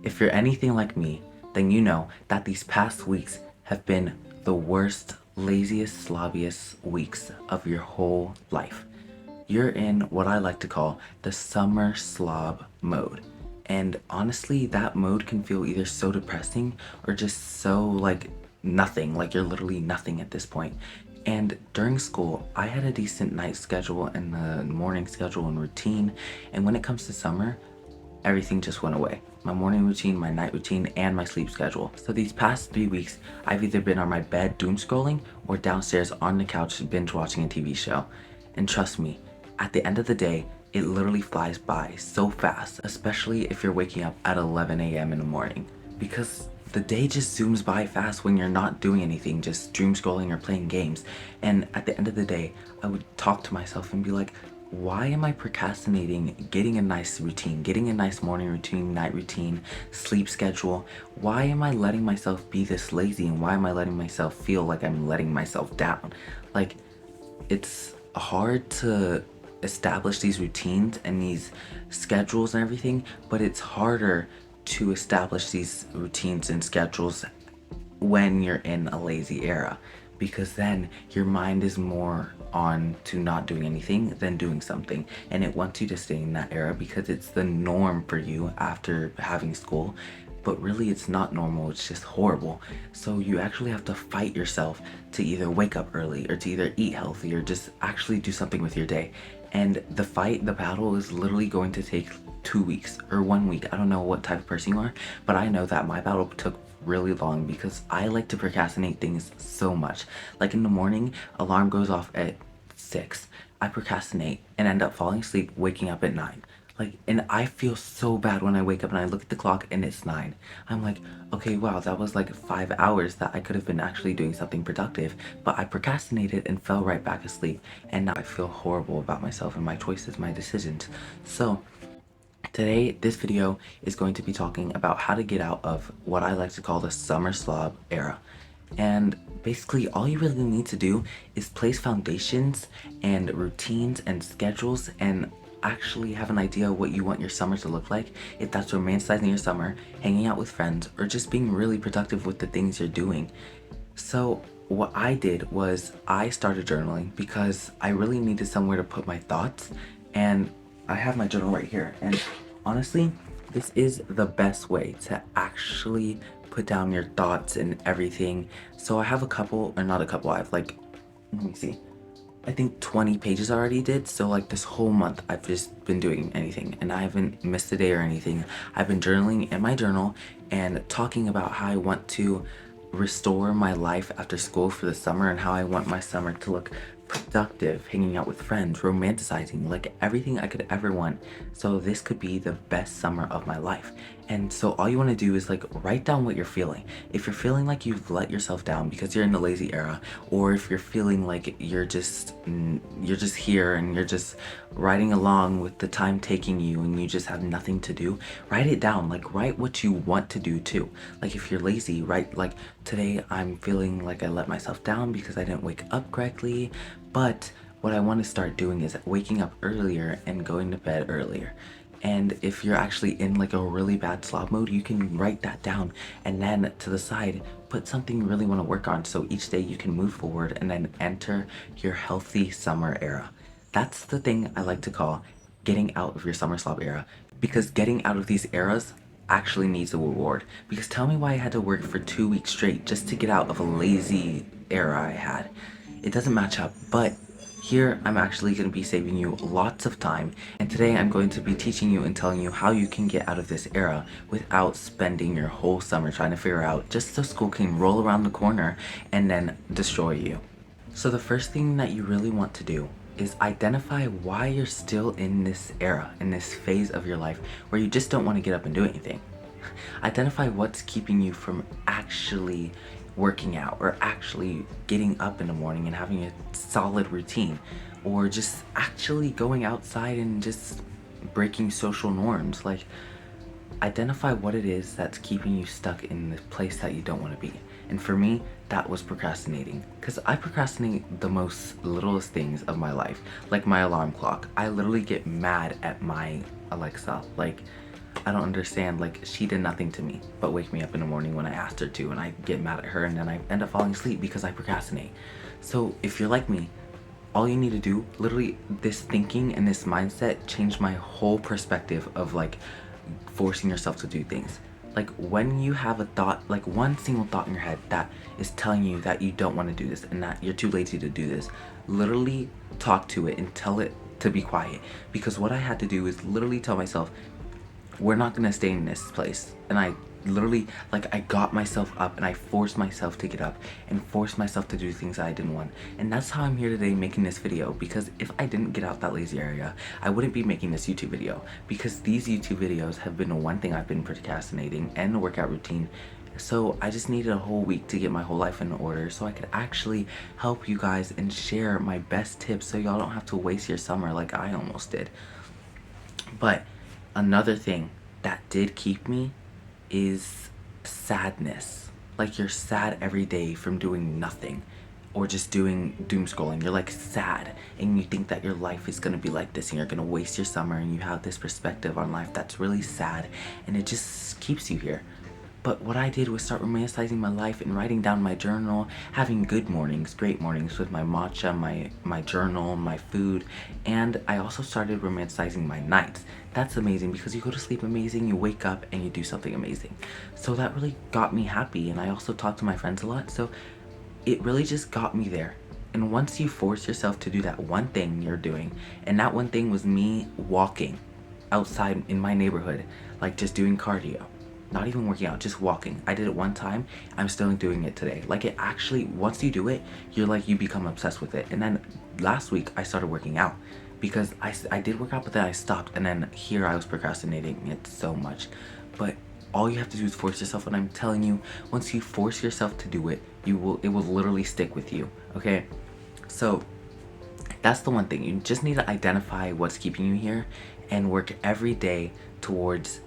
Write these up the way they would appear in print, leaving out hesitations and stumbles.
If you're anything like me, then you know that these past weeks have been the worst, laziest, slobbiest weeks of your whole life. You're in what I like to call the summer slob mode. And honestly, that mode can feel either so depressing or just so like nothing, like you're literally nothing at this point. And during school, I had a decent night schedule and the morning schedule and routine. And when it comes to summer, everything just went away. My morning routine, my night routine, and my sleep schedule. So these past 3 weeks, I've either been on my bed doom scrolling or downstairs on the couch binge watching a TV show. And trust me, at the end of the day, it literally flies by so fast, especially if you're waking up at 11 a.m. in the morning. Because the day just zooms by fast when you're not doing anything, just doom scrolling or playing games. And at the end of the day, I would talk to myself and be like, why am I procrastinating getting a nice routine, getting a nice morning routine, night routine, sleep schedule? Why am I letting myself be this lazy, and why am I letting myself feel like I'm letting myself down? Like, it's hard to establish these routines and these schedules and everything, but it's harder to establish these routines and schedules when you're in a lazy era, because then your mind is more on to not doing anything than doing something, and it wants you to stay in that era because it's the norm for you after having school. But really it's not normal, it's just horrible. So you actually have to fight yourself to either wake up early or to either eat healthy or just actually do something with your day. And the battle is literally going to take 2 weeks or 1 week. I don't know what type of person you are, but I know that my battle took really long because I like to procrastinate things so much. Like in the morning, alarm goes off at 6. I procrastinate and end up falling asleep, waking up at 9. Like, and I feel so bad when I wake up and I look at the clock and it's 9. I'm like, okay, wow, that was like 5 hours that I could have been actually doing something productive, but I procrastinated and fell right back asleep. And now I feel horrible about myself and my choices, my decisions. So today, this video is going to be talking about how to get out of what I like to call the summer slob era. And basically, all you really need to do is place foundations and routines and schedules and actually have an idea of what you want your summer to look like. If that's romanticizing your summer, hanging out with friends, or just being really productive with the things you're doing. So what I did was I started journaling because I really needed somewhere to put my thoughts, and I have my journal right here. And honestly, this is the best way to actually put down your thoughts and everything. So I have a couple, or not a couple, I have like, let me see, I think 20 pages I already did. So like this whole month I've just been doing anything and I haven't missed a day or anything. I've been journaling in my journal and talking about how I want to restore my life after school for the summer and how I want my summer to look productive, hanging out with friends, romanticizing, like everything I could ever want. So this could be the best summer of my life. And so all you want to do is like write down what you're feeling. If you're feeling like you've let yourself down because you're in the lazy era, or if you're feeling like you're just here and you're just riding along with the time taking you and you just have nothing to do, write it down. Like write what you want to do too. Like if you're lazy, write like, today I'm feeling like I let myself down because I didn't wake up correctly, but what I want to start doing is waking up earlier and going to bed earlier. And if you're actually in like a really bad slob mode, you can write that down and then to the side put something you really want to work on, so each day you can move forward and then enter your healthy summer era. That's the thing I like to call getting out of your summer slob era, because getting out of these eras actually needs a reward. Because tell me why I had to work for 2 weeks straight just to get out of a lazy era I had. It doesn't match up, but here I'm actually going to be saving you lots of time, and today I'm going to be teaching you and telling you how you can get out of this era without spending your whole summer trying to figure out, just so school can roll around the corner and then destroy you. So the first thing that you really want to do is identify why you're still in this era, in this phase of your life where you just don't want to get up and do anything. Identify what's keeping you from actually working out or actually getting up in the morning and having a solid routine, or just actually going outside and just breaking social norms. Like, identify what it is that's keeping you stuck in the place that you don't want to be. And for me, that was procrastinating, because I procrastinate the most littlest things of my life, like my alarm clock. I literally get mad at my Alexa. Like, I don't understand. Like, she did nothing to me but wake me up in the morning when I asked her to, and I get mad at her, and then I end up falling asleep because I procrastinate. So if you're like me, all you need to do, literally, this thinking and this mindset changed my whole perspective of like forcing yourself to do things. Like, when you have a thought, like one single thought in your head that is telling you that you don't want to do this and that you're too lazy to do this, literally talk to it and tell it to be quiet. Because what I had to do is literally tell myself, we're not gonna stay in this place. And I literally, like, I got myself up and I forced myself to get up and forced myself to do things that I didn't want. And that's how I'm here today making this video, because if I didn't get out that lazy area, I wouldn't be making this YouTube video, because these YouTube videos have been the one thing I've been procrastinating, and the workout routine. So I just needed a whole week to get my whole life in order so I could actually help you guys and share my best tips so y'all don't have to waste your summer like I almost did. But another thing that did keep me is sadness. Like, you're sad every day from doing nothing or just doing doom scrolling. You're like sad and you think that your life is gonna be like this and you're gonna waste your summer, and you have this perspective on life that's really sad, and it just keeps you here. But what I did was start romanticizing my life and writing down my journal, having good mornings, great mornings with my matcha, my journal, my food. And I also started romanticizing my nights. That's amazing, because you go to sleep amazing, you wake up and you do something amazing. So that really got me happy, and I also talked to my friends a lot. So it really just got me there. And once you force yourself to do that one thing you're doing, and that one thing was me walking outside in my neighborhood, like just doing cardio. Not even working out, just walking. I did it one time, I'm still doing it today. Like, it actually, once you do it, you're like, you become obsessed with it. And then last week I started working out, because I did work out, but then I stopped, and then here I was procrastinating it so much. But all you have to do is force yourself, and I'm telling you, once you force yourself to do it, it will literally stick with you, okay? So that's the one thing. You just need to identify what's keeping you here and work every day towards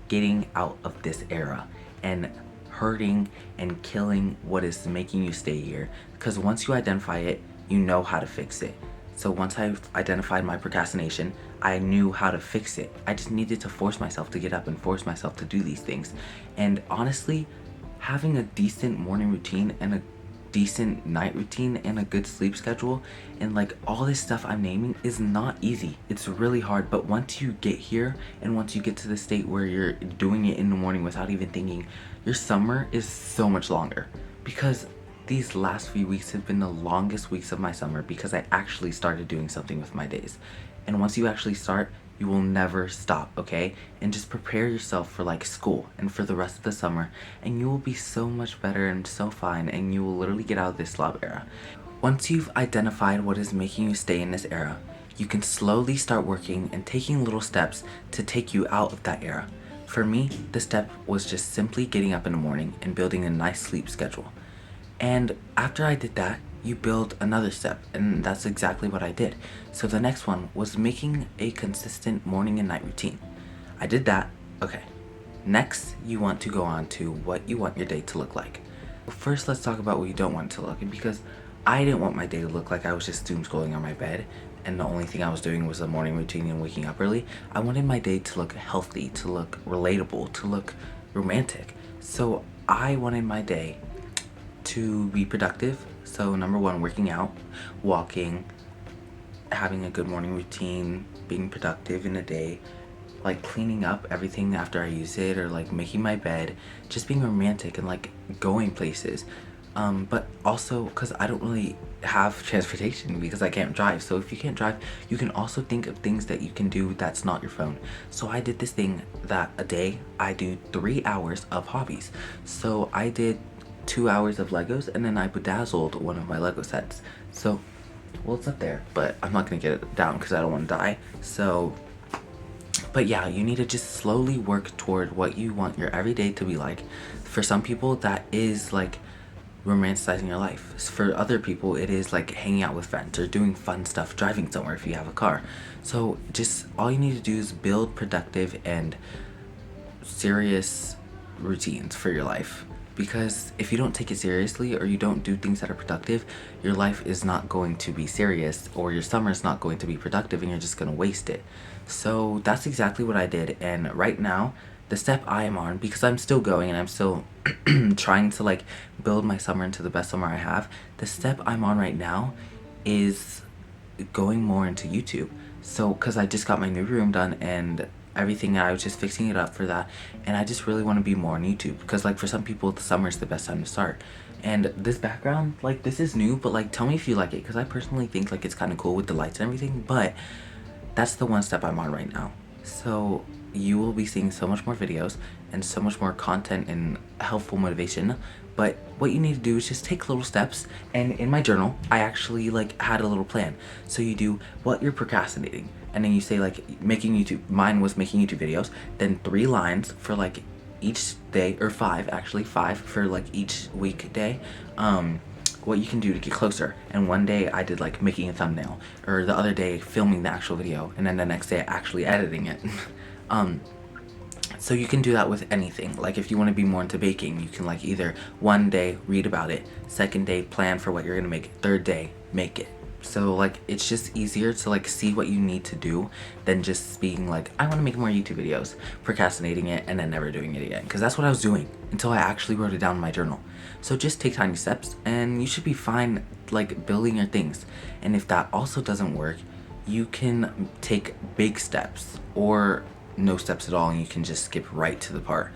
getting out of this era and hurting and killing what is making you stay here. Because once you identify it, you know how to fix it. So once I identified my procrastination, I knew how to fix it. I just needed to force myself to get up and force myself to do these things. And honestly, having a decent morning routine and a decent night routine and a good sleep schedule and like all this stuff I'm naming is not easy. It's really hard. But once you get here and once you get to the state where you're doing it in the morning without even thinking, your summer is so much longer. Because these last few weeks have been the longest weeks of my summer, because I actually started doing something with my days. And once you actually start, you will never stop, okay? And just prepare yourself for like school and for the rest of the summer, and you will be so much better and so fine, and you will literally get out of this slob era. Once you've identified what is making you stay in this era, you can slowly start working and taking little steps to take you out of that era. For me, the step was just simply getting up in the morning and building a nice sleep schedule. And after I did that, you build another step, and that's exactly what I did. So the next one was making a consistent morning and night routine. I did that. Okay. Next, you want to go on to what you want your day to look like. First, let's talk about what you don't want it to look like, because I didn't want my day to look like I was just doom scrolling on my bed and the only thing I was doing was a morning routine and waking up early. I wanted my day to look healthy, to look relatable, to look romantic. So I wanted my day to be productive. So number one, working out, walking, having a good morning routine, being productive in a day, like cleaning up everything after I use it, or like making my bed, just being romantic and like going places. But also because I don't really have transportation because I can't drive. So if you can't drive, you can also think of things that you can do that's not your phone. So I did this thing that a day I do 3 hours of hobbies. So I did 2 hours of Legos, and then I bedazzled one of my Lego sets. So, well, it's up there, but I'm not gonna get it down because I don't want to die. So, but yeah, you need to just slowly work toward what you want your everyday to be like. For some people, that is like romanticizing your life. For other people, it is like hanging out with friends or doing fun stuff, driving somewhere if you have a car. So just all you need to do is build productive and serious routines for your life. because if you don't take it seriously or you don't do things that are productive, your life is not going to be serious, or your summer is not going to be productive, and you're just going to waste it. So that's exactly what I did. And right now, the step I am on, because I'm still going and I'm still trying to like build my summer into the best summer I have, the step I'm on right now is going more into YouTube. So, because I just got my new room done and everything, I was just fixing it up for that, and I just really want to be more on YouTube, because like for some people the summer is the best time to start. And this background, like, this is new, but like, tell me if you like it, because I personally think like it's kind of cool with the lights and everything. But that's the one step I'm on right now. So you will be seeing so much more videos and so much more content and helpful motivation. But what you need to do is just take little steps. And in my journal, I actually like had a little plan. So you do what you're procrastinating, and then you say like making YouTube. Mine was making YouTube videos. Then 3 lines for like each day, or 5 actually, 5 for like each weekday. What you can do to get closer. And one day I did like making a thumbnail, or the other day filming the actual video, and then the next day actually editing it. So you can do that with anything. Like if you want to be more into baking, you can like either one day read about it, second day plan for what you're gonna make, third day make it. So like it's just easier to like see what you need to do than just being like, I want to make more YouTube videos, procrastinating it, and then never doing it again. Because that's what I was doing until I actually wrote it down in my journal. So just take tiny steps and you should be fine like building your things. And if that also doesn't work, you can take big steps or no steps at all, and you can just skip right to the part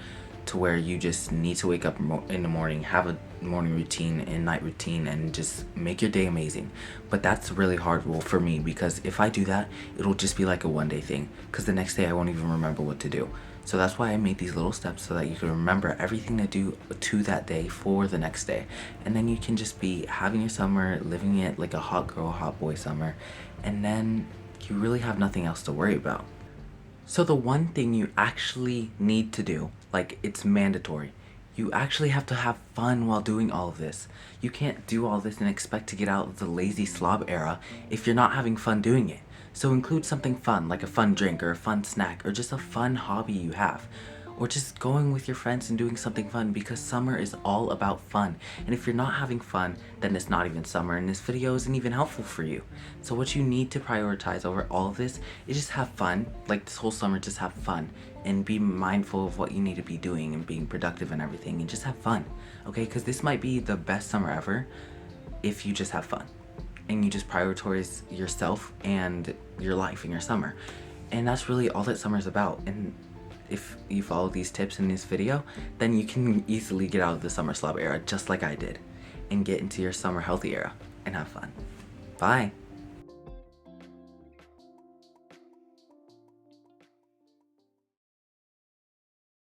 to where you just need to wake up in the morning, have a morning routine and night routine, and just make your day amazing. But that's really hard for me, because if I do that, it'll just be like a one day thing, because the next day I won't even remember what to do. So that's why I made these little steps, so that you can remember everything to do to that day for the next day. And then you can just be having your summer, living it like a hot girl, hot boy summer, and then you really have nothing else to worry about. So the one thing you actually need to do, like it's mandatory, you actually have to have fun while doing all of this. You can't do all this and expect to get out of the lazy slob era if you're not having fun doing it. So include something fun, like a fun drink or a fun snack, or just a fun hobby you have. Or just going with your friends and doing something fun, because summer is all about fun. And if you're not having fun, then it's not even summer, and this video isn't even helpful for you. So what you need to prioritize over all of this is just have fun. Like this whole summer, just have fun and be mindful of what you need to be doing and being productive and everything, and just have fun, okay? Because this might be the best summer ever if you just have fun and you just prioritize yourself and your life in your summer. And that's really all that summer is about. And if you follow these tips in this video, then you can easily get out of the summer slob era just like I did, and get into your summer healthy era and have fun. Bye.